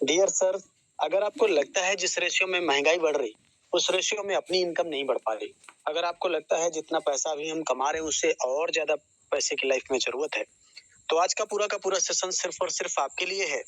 Dear sir, अगर आपको लगता है जिस रेशियो में महंगाई बढ़ रही, उस रेशियो में अपनी इनकम नहीं बढ़ पा रही, अगर आपको लगता है जितना पैसा अभी हम कमा रहे हैं उससे और ज्यादा पैसे की लाइफ में जरूरत है, तो आज का पूरा सेशन सिर्फ और सिर्फ आपके लिए है।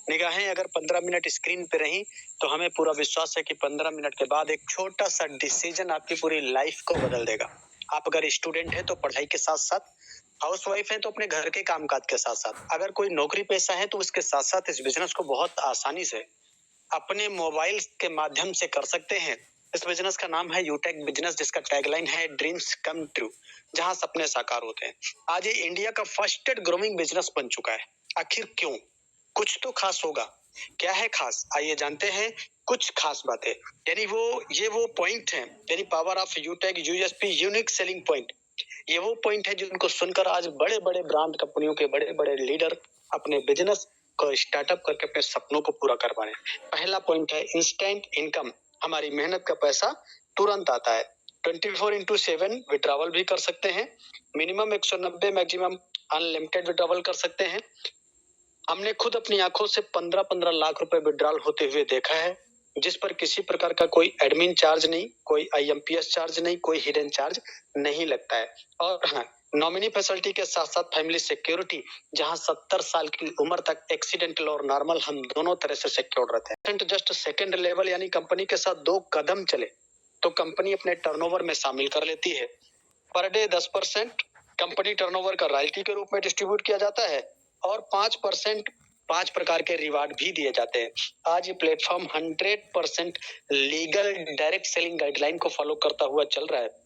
निगाहें अगर 15 मिनट स्क्रीन पे रहीं, तो हमें पूरा विश्वास है कि 15 मिनट के बाद एक छोटा सा डिसीजन आपकी पूरी लाइफ को बदल देगा। आप अगर स्टूडेंट हैं तो पढ़ाई के साथ साथ, हाउस वाइफ है तो अपने घर के कामकाज के साथ साथ, अगर कोई नौकरी पेशा है तो उसके साथ साथ इस बिजनेस को बहुत आसानी से अपने मोबाइल के माध्यम से कर सकते हैं। इस बिजनेस का नाम है यूटेक बिजनेस, जिसका टैगलाइन है ड्रीम्स कम ट्रू, जहां सपने साकार होते हैं। आज ये इंडिया का फर्स्ट ग्रोमिंग बिजनेस बन चुका है। आखिर क्यों? कुछ तो खास होगा। क्या है खास? आइए जानते हैं कुछ खास बातें। यानी ये वो पॉइंट है, यानी power of यूटेक USP, unique selling point. ये वो पॉइंट है जिनको सुनकर आज बड़े बड़े ब्रांड कंपनियों के बड़े बड़े लीडर अपने बिजनेस को स्टार्टअप करके अपने सपनों को पूरा कर पा रहे हैं। पहला पॉइंट है इंस्टेंट इनकम। हमारी मेहनत का पैसा तुरंत आता है। 24/7 विड्रॉवल भी कर सकते हैं। मिनिमम 190, मैक्सिमम अनलिमिटेड विड्रॉवल कर सकते हैं। हमने खुद अपनी आंखों से 15-15 लाख रुपए विड्रॉल होते हुए देखा है, जिस पर किसी प्रकार का कोई एडमिन चार्ज नहीं, कोई आईएमपीएस चार्ज नहीं, कोई हिडन चार्ज नहीं लगता है। और हाँ, नॉमिनी फैसिलिटी के साथ साथ फैमिली सिक्योरिटी, जहां 70 साल की उम्र तक एक्सीडेंटल और नॉर्मल हम दोनों तरह से सिक्योर रहते हैं। जस्ट सेकंड लेवल, यानी कंपनी के साथ 2 कदम चले तो कंपनी अपने टर्नओवर में शामिल कर लेती है। पर डे 10% कंपनी टर्नओवर का रॉयल्टी के रूप में डिस्ट्रीब्यूट किया जाता है और 5% 5 प्रकार के रिवार्ड भी दिए जाते हैं। आज ये platform 100% legal direct selling guideline को फॉलो करता हुआ चल रहा है।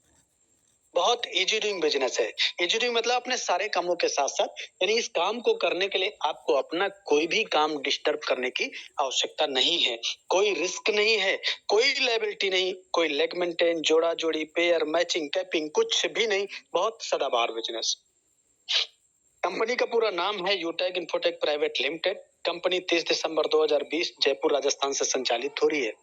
बहुत इजी डूइंग बिजनेस है। इजी डूइंग मतलब अपने सारे कामों के साथ साथ, यानी इस काम को करने के लिए आपको अपना कोई भी काम डिस्टर्ब करने की आवश्यकता नहीं है। कोई रिस्क नहीं है, कोई लायबिलिटी नहीं, कोई लेग मेंटेन, जोड़ा जोड़ी, पेयर, मैचिंग, कैपिंग, कुछ भी नहीं। बहुत सदाबहार बिजनेस। कंपनी का पूरा नाम है यूटेक इन्फोटेक प्राइवेट लिमिटेड। कंपनी 30 दिसंबर 2020 जयपुर राजस्थान से संचालित हो रही है।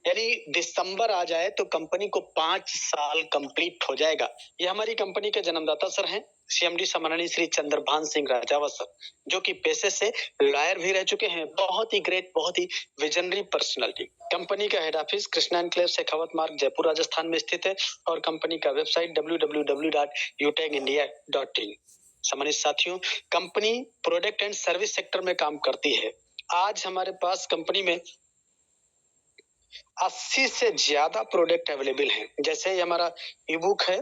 यानी दिसंबर आ जाए तो कंपनी को 5 साल कंप्लीट हो जाएगा। ये हमारी कंपनी के जन्मदाता सर हैं, सीएमडी सम्माननीय श्री चंद्रभान सिंह राजावत सर, जो कि पेशे से लॉयर भी रह चुके हैं। बहुत ही ग्रेट, बहुत ही विजनरी पर्सनालिटी। कंपनी का head office Krishna enclave Shekhawat मार्ग जयपुर राजस्थान में स्थित है और कंपनी का वेबसाइट www.utecindia.in। सम्मानित साथियों, company product and service sector में काम करती है। आज हमारे पास कंपनी में 80 से ज्यादा प्रोडक्ट अवेलेबल हैं। जैसे ये हमारा ई बुक है,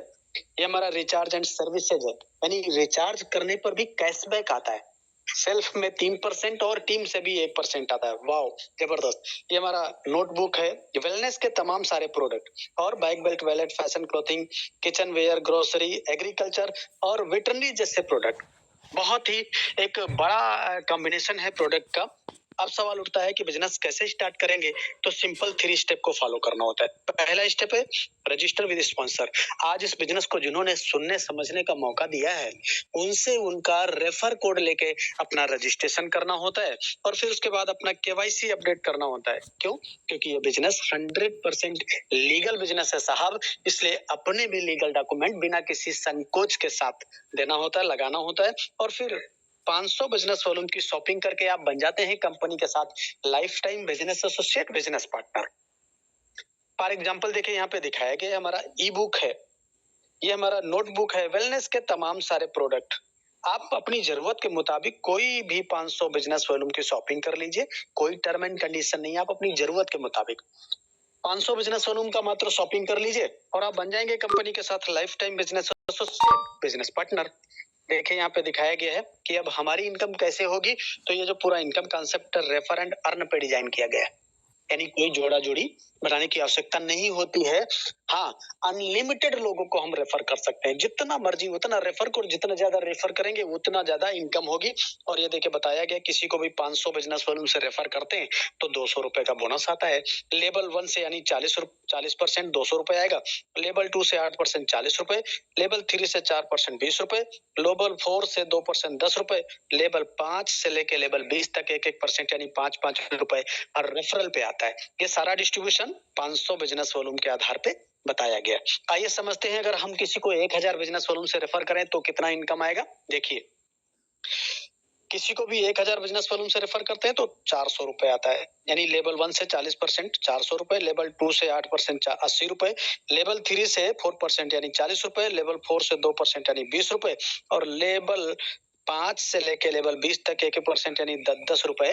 ये हमारा रिचार्ज एंड सर्विसेज है, यानी रिचार्ज करने पर भी कैशबैक आता है। सेल्फ में 3% और टीम से भी 1% आता है। वाओ, जबरदस्त। ये हमारा नोटबुक है, वेलनेस के तमाम सारे प्रोडक्ट और bag, belt, wallet, fashion clothing, kitchen ware, grocery, agriculture और वेटरनरी जैसे प्रोडक्ट। बहुत ही एक बड़ा कॉम्बिनेशन है प्रोडक्ट का। अब सवाल उठता है कि बिजनेस कैसे स्टार्ट करेंगे, तो सिंपल 3 स्टेप को फॉलो करना होता है। पहला स्टेप है रजिस्टर विद स्पॉन्सर। आज इस बिजनेस को जिन्होंने सुनने समझने का मौका दिया है, उनसे उनका रेफर कोड लेके अपना रजिस्ट्रेशन करना होता है और फिर उसके बाद अपना केवाईसी अपडेट करना होता है। क्यों? क्योंकि ये बिजनेस 100% लीगल बिजनेस है साहब, इसलिए अपने भी लीगल डॉक्यूमेंट बिना किसी संकोच के साथ देना होता है, लगाना होता है और फिर 500 बिजनेस वॉल्यूम की शॉपिंग करके आप बन जाते हैं कंपनी के साथ life time business associate, business partner. For example देखिए, यहाँ पे दिखाया गया हमारा ई बुक है, ये हमारा नोटबुक है, वेलनेस के तमाम सारे प्रोडक्ट। आप अपनी जरूरत के मुताबिक कोई भी 500 बिजनेस वॉल्यूम की शॉपिंग कर लीजिए, कोई टर्म एंड कंडीशन नहीं, आप अपनी जरूरत के मुताबिक 500 बिजनेस वॉल्यूम का मात्र शॉपिंग कर लीजिए और आप बन जाएंगे कंपनी के साथ life time business associate, business partner. देखिए यहाँ पे दिखाया गया है कि अब हमारी इनकम कैसे होगी, तो ये जो पूरा income concept refer and earn पे डिजाइन किया गया है, यानी कोई जोड़ा जोड़ी बनाने की आवश्यकता नहीं होती है। हाँ, अनलिमिटेड लोगों को हम रेफर कर सकते हैं, जितना मर्जी उतना रेफर करो, जितना ज्यादा रेफर करेंगे उतना ज्यादा इनकम होगी। और ये देखिए बताया गया, किसी को भी 500 बिजनेस वॉल्यूम से रेफर करते हैं तो 200 रुपए का बोनस आता है। लेवल 1 से यानी 40% 200 रुपए आएगा, लेवल 2 से 8% 40 रुपए, लेवल 3 से 4% 20 रुपए, लेवल 4 से 2% 10 रुपए, लेवल 5 से लेके लेवल 20 तक 1-1% यानी 5-5 रुपए हर रेफरल पे आता है। ये सारा डिस्ट्रीब्यूशन 500 बिजनेस वॉल्यूम के आधार पे बताया गया। आइए समझते हैं, अगर हम किसी को 1000 बिजनेस वॉल्यूम से रेफर करें तो कितना इनकम आएगा। देखिए, किसी को भी 1000 बिजनेस वॉल्यूम से रेफर करते हैं तो 400 रुपए आता है, यानी लेवल 1 से 40% 400 रुपए, लेवल 2 से 8% 80 रुपए, लेवल 3 से 4% यानी 40 रुपए, लेवल 4 से 2% यानी 20 रुपए, और लेवल 5 से लेके लेवल 20 तक 1% यानी 10-10 रुपए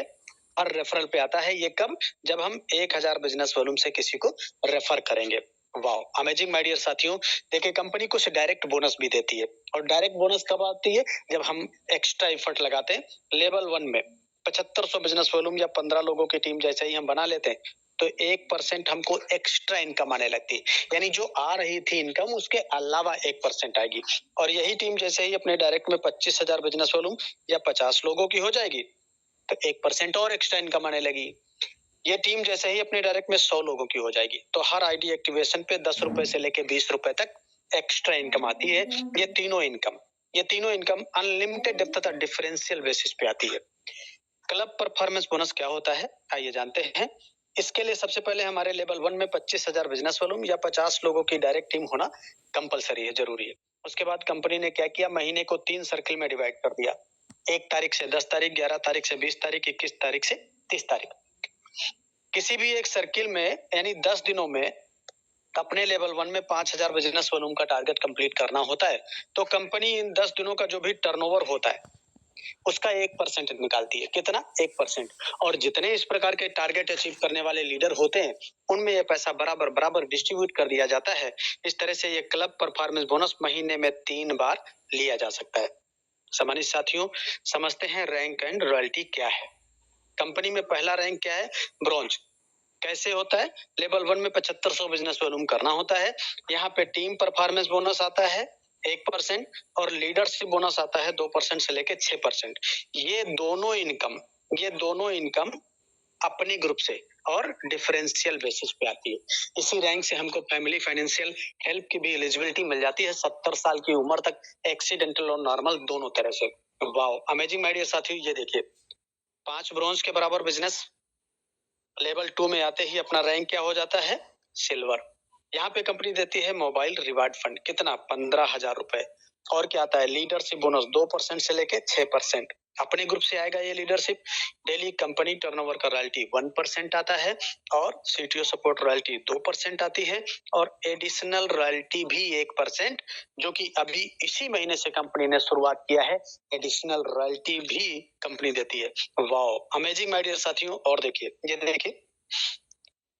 हर रेफरल पे आता है। ये कब? जब हम 1000 बिजनेस वॉल्यूम से किसी को रेफर करेंगे। वाओ, अमेजिंग माय डियर साथियों। देखिए, कंपनी कुछ डायरेक्ट बोनस भी देती है, और डायरेक्ट बोनस कब आती है? जब हम एक्स्ट्रा एफर्ट लगाते हैं। लेवल 1 में 7500 बिजनेस वॉल्यूम या 15 लोगों की टीम जैसे ही हम बना लेते हैं तो 1% हमको एक्स्ट्रा इनकम आने लगती है, यानी जो आ रही थी इनकम उसके अलावा 1% आएगी। और यही टीम जैसे ही अपने डायरेक्ट में 25,000 बिजनेस वॉल्यूम या 50 लोगों की हो जाएगी तो 1% और एक्स्ट्रा इनकम आने लगी। ये टीम जैसे ही अपने डायरेक्ट में 100 लोगों की हो जाएगी तो हर आईडी एक्टिवेशन पे 10 रुपए से लेके 20 रुपए तक एक्स्ट्रा इनकम आती है। ये तीनों इनकम अनलिमिटेड तथा डिफरेंशियल बेसिस पे आती है। क्लब परफॉर्मेंस बोनस क्या होता है, आइए जानते हैं। इसके लिए सबसे पहले हमारे लेवल 1 में 25,000 बिजनेस वॉल्यूम या 50 लोगों की डायरेक्ट टीम होना कंपलसरी है, जरूरी है। उसके बाद कंपनी ने क्या किया, महीने को 3 सर्किल में डिवाइड कर दिया। 1 तारीख से 10 तारीख, 11 तारीख से 20 तारीख, 21 तारीख से 30 तारीख। किसी भी एक सर्किल में यानी 10 दिनों में अपने लेवल 1 में 5000 बिजनेस वॉल्यूम का टारगेट कंप्लीट करना होता है, तो कंपनी इन 10 दिनों का जो भी टर्नओवर होता है उसका 1% निकालती है। कितना? 1%। और जितने इस प्रकार के टारगेट अचीव करने वाले लीडर होते हैं उनमें यह पैसा बराबर बराबर डिस्ट्रीब्यूट कर दिया जाता है। इस तरह से ये क्लब परफॉर्मेंस बोनस महीने में 3 बार लिया जा सकता है। सम्मानित साथियों, समझते हैं रैंक एंड रॉयल्टी क्या है। कंपनी में पहला रैंक क्या है? ब्रॉन्ज। कैसे होता है? लेवल 1 में 7500 बिजनेस वॉल्यूम करना होता है। यहाँ पे टीम परफॉर्मेंस बोनस आता है 1% और लीडरशिप बोनस आता है 2% से लेके 6%। ये दोनों इनकम अपने ग्रुप से और डिफरेंशियल बेसिस पे आती है। इसी रैंक से हमको फैमिली फाइनेंशियल हेल्प की भी एलिजिबिलिटी मिल जाती है 70 साल की उम्र तक, एक्सीडेंटल और नॉर्मल दोनों तरह से। वाओ, अमेजिंग माय डियर साथियों। ये देखिए, 5 ब्रॉन्ज के बराबर बिजनेस लेवल 2 में आते ही अपना रैंक क्या हो जाता है? सिल्वर। यहाँ पे कंपनी देती है मोबाइल रिवार्ड फंड। कितना? 15,000 रुपए। और क्या आता है? लीडरशिप बोनस 2% से लेके 6%। अपने ग्रुप से आएगा ये लीडरशिप। डेली कंपनी टर्नओवर का रॉयल्टी 1% आता है और सीटीओ सपोर्ट रॉयल्टी 2% आती है और एडिशनल रॉयल्टी भी 1%, जो कि अभी इसी महीने से कंपनी ने शुरुआत किया है। एडिशनल रॉयल्टी भी कंपनी देती है। वाओ, अमेजिंग माय डियर साथियों। और देखिए, ये देखिए,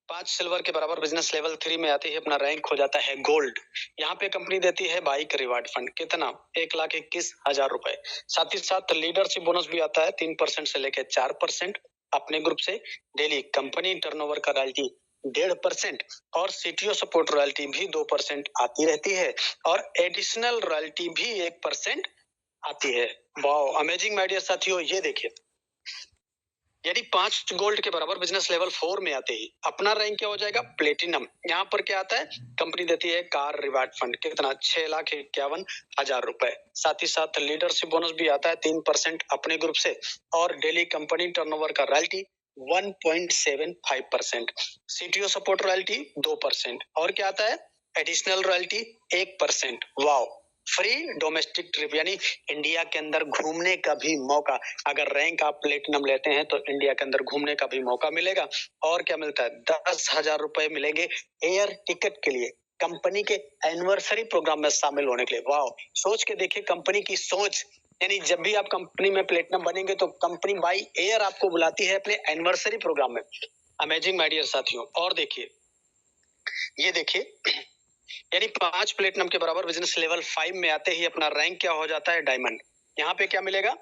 5 सिल्वर के बराबर बिजनेस लेवल 3 में आती है अपना रैंक हो जाता है गोल्ड। यहाँ पे कंपनी देती है बाइक रिवार्ड फंड। कितना? 1,21,000 रुपए। साथ ही साथ लीडरशिप बोनस भी आता है 3% से लेकर 4% अपने ग्रुप से। डेली कंपनी टर्नओवर का रॉयल्टी 1.5% और सीटीओ सपोर्ट रॉयल्टी भी 2% आती रहती है और एडिशनल रॉयल्टी भी 1% आती है। वाओ, अमेजिंग माय डियर साथियों। ये देखिए, यदि 5 गोल्ड के बराबर बिजनेस लेवल 4 में आते ही अपना रैंक क्या हो जाएगा? प्लेटिनम। यहाँ पर क्या आता है? कंपनी देती है कार रिवार्ड फंड। कितना? 6,51,000 रुपए। साथ ही साथ लीडरशिप बोनस भी आता है 3% अपने ग्रुप से और डेली कंपनी टर्नओवर का रॉयल्टी 1.75%। सीटीओ सपोर्ट रॉयल्टी 2% और क्या आता है? Additional royalty 1%। Wow, free domestic trip यानी इंडिया के अंदर घूमने का भी मौका। अगर रैंक आप प्लेटिनम लेते हैं तो इंडिया के अंदर घूमने का भी मौका मिलेगा। और क्या मिलता है? 10,000 रुपए मिलेंगे एयर टिकट के लिए, कंपनी के एनिवर्सरी प्रोग्राम में शामिल होने के लिए। वाह, सोच के देखिए कंपनी की सोच। यानी जब भी आप कंपनी में प्लेटिनम बनेंगे तो कंपनी बाई एयर आपको बुलाती है अपने एनिवर्सरी प्रोग्राम में। अमेजिंग माय डियर साथियों। और देखिए, ये देखिए, यानी 5 प्लेटिनम के बराबर बिजनेस लेवल 5 में आते ही अपना रैंक क्या हो जाता है? डायमंड। यहाँ पे क्या मिलेगा?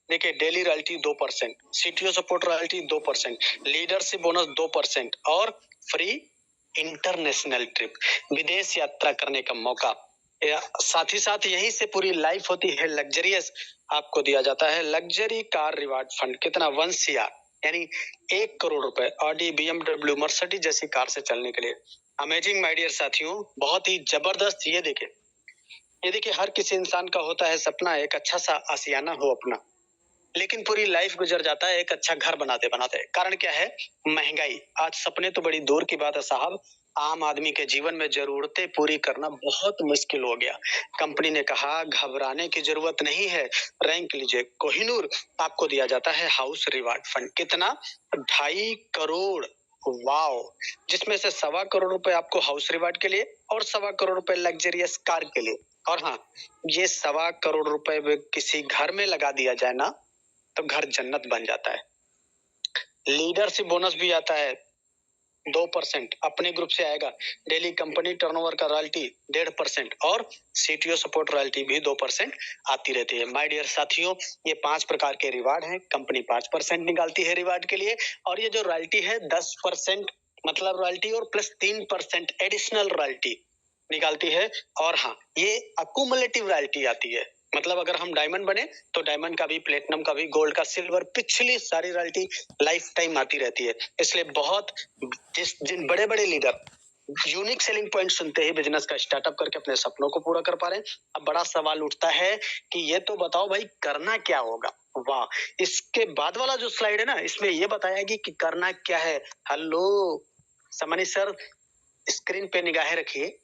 देखिए, daily royalty 2%, CTO support royalty 2%, leadership bonus 2% और फ्री इंटरनेशनल ट्रिप, विदेश यात्रा करने का मौका। साथ ही साथ यहीं से पूरी लाइफ होती है लग्जरियस। आपको दिया जाता है लग्जरी कार रिवार्ड फंड। कितना? 1 CR यानी 1 करोड़ रुपए ऑडी, BMW, मर्सिडीज जैसी कार से चलने के लिए। अमेजिंग माय डियर साथियों, बहुत ही जबरदस्त। ये देखिए, हर किसी इंसान का होता है सपना एक अच्छा सा आशियाना हो अपना, लेकिन पूरी लाइफ गुजर जाता है एक अच्छा घर बनाते बनाते। कारण क्या है? महंगाई। आज सपने तो बड़ी दूर की बात है साहब, आम आदमी के जीवन में जरूरतें पूरी करना बहुत मुश्किल हो गया। कंपनी ने कहा घबराने की जरूरत नहीं है, रैंक लीजिए। कोहिनूर आपको दिया जाता है हाउस रिवार्ड फंड। कितना? 2.5 करोड़। वाओ! जिसमें से 1.25 करोड़ रुपए आपको हाउस रिवार्ड के लिए और 1.25 करोड़ रुपए लग्जरियस कार के लिए। और हाँ, ये 1.25 करोड़ रुपए किसी घर में लगा दिया जाए ना, तो घर जन्नत बन जाता है। लीडरशिप बोनस भी आता है 2% अपने ग्रुप से आएगा। डेली कंपनी टर्नओवर का रॉयल्टी 1.5% और सीटीओ सपोर्ट रॉयल्टी भी 2% आती रहती है। माय डियर साथियों, ये 5 प्रकार के रिवार्ड हैं। कंपनी 5% निकालती है रिवार्ड के लिए, और ये जो रॉयल्टी है 10% मतलब रॉयल्टी और प्लस 3% एडिशनल रॉयल्टी निकालती है। और हाँ, ये अकुमुलेटिव रॉयल्टी आती है, मतलब अगर हम डायमंड बने तो डायमंड का भी, प्लेटिनम का भी, गोल्ड का, सिल्वर, पिछली सारी रॉयल्टी लाइफ टाइम आती रहती है। इसलिए बहुत जिन बड़े बड़े लीडर यूनिक सेलिंग पॉइंट सुनते ही बिजनेस का स्टार्टअप करके अपने सपनों को पूरा कर पा रहे हैं। अब बड़ा सवाल उठता है कि ये तो बताओ भाई, करना क्या होगा? वाह! इसके बाद वाला जो स्लाइड है ना, इसमें ये बताया कि करना क्या है। हेलो समनी सर, स्क्रीन पे निगाहें रखिए।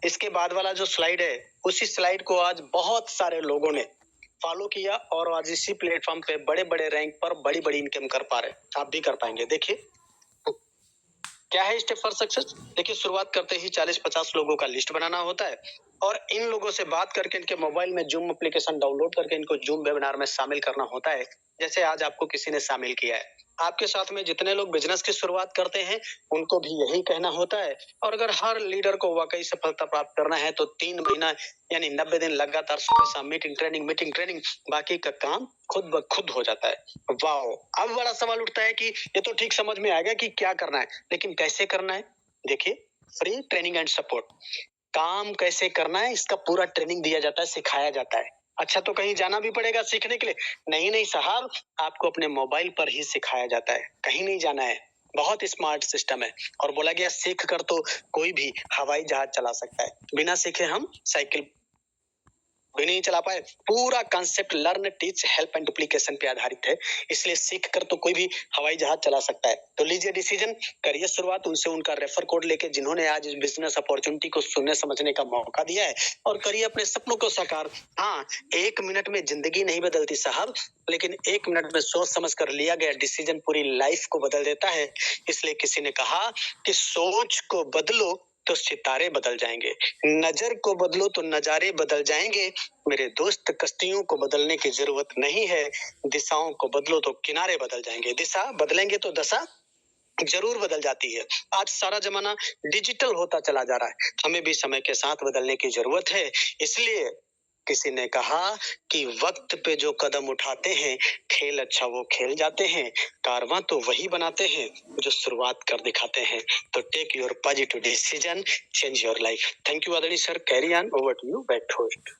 इसके बाद वाला जो स्लाइड है, उसी स्लाइड को आज बहुत सारे लोगों ने फॉलो किया और आज इसी प्लेटफॉर्म पे बड़े बड़े रैंक पर बड़ी बड़ी इनकम कर पा रहे हैं। आप भी कर पाएंगे। देखिए क्या है स्टेप फॉर सक्सेस। देखिए, शुरुआत करते ही 40-50 लोगों का लिस्ट बनाना होता है और इन लोगों से बात करके इनके मोबाइल में जूम एप्लीकेशन डाउनलोड करके इनको जूम वेबिनार में शामिल करना होता है, जैसे आज आपको किसी ने शामिल किया है। आपके साथ में जितने लोग बिजनेस की शुरुआत करते हैं, उनको भी यही कहना होता है। और अगर हर लीडर को वाकई सफलता प्राप्त करना है तो 3 महीना यानी 90 दिन लगातार सुबह शाम मीटिंग ट्रेनिंग, बाकी का काम खुद ब खुद हो जाता है। वाओ! अब बड़ा सवाल उठता है कि ये तो ठीक समझ में आ गया कि क्या करना है, लेकिन कैसे करना है? देखिए, फ्री ट्रेनिंग एंड सपोर्ट। काम कैसे करना है इसका पूरा ट्रेनिंग दिया जाता है, सिखाया जाता है। अच्छा, तो कहीं जाना भी पड़ेगा सीखने के लिए? नहीं साहब, आपको अपने मोबाइल पर ही सिखाया जाता है, कहीं नहीं जाना है। बहुत स्मार्ट सिस्टम है। और बोला गया सीख कर तो कोई भी हवाई जहाज चला सकता है, बिना सीखे हम साइकिल भी नहीं चला पाए। पूरा concept learn teach help and duplication पे आधारित है, इसलिए सीख कर तो कोई भी हवाई जहाज चला सकता है। तो लीजिए डिसीजन, करिए शुरुआत उनसे उनका रेफर कोड लेके जिन्होंने आज इस बिजनेस अपॉर्चुनिटी को सुनने समझने का मौका दिया है, और करिए अपने सपनों को साकार। हाँ, 1 मिनट में जिंदगी नहीं बदलती साहब, लेकिन 1 मिनट में सोच समझ कर लिया गया डिसीजन पूरी लाइफ को बदल देता है। इसलिए किसी ने कहा कि सोच को बदलो तो सितारे बदल जाएंगे, नजर को बदलो तो नजारे बदल जाएंगे। मेरे दोस्त, कश्तियों को बदलने की जरूरत नहीं है, दिशाओं को बदलो तो किनारे बदल जाएंगे। दिशा बदलेंगे तो दशा जरूर बदल जाती है। आज सारा जमाना डिजिटल होता चला जा रहा है, हमें भी समय के साथ बदलने की जरूरत है। इसलिए किसी ने कहा कि वक्त पे जो कदम उठाते हैं, खेल अच्छा वो खेल जाते हैं, कारवां तो वही बनाते हैं जो शुरुआत कर दिखाते हैं। तो take your positive decision, change your life. Thank you आदरणीय sir, carry on, over to you, back to host.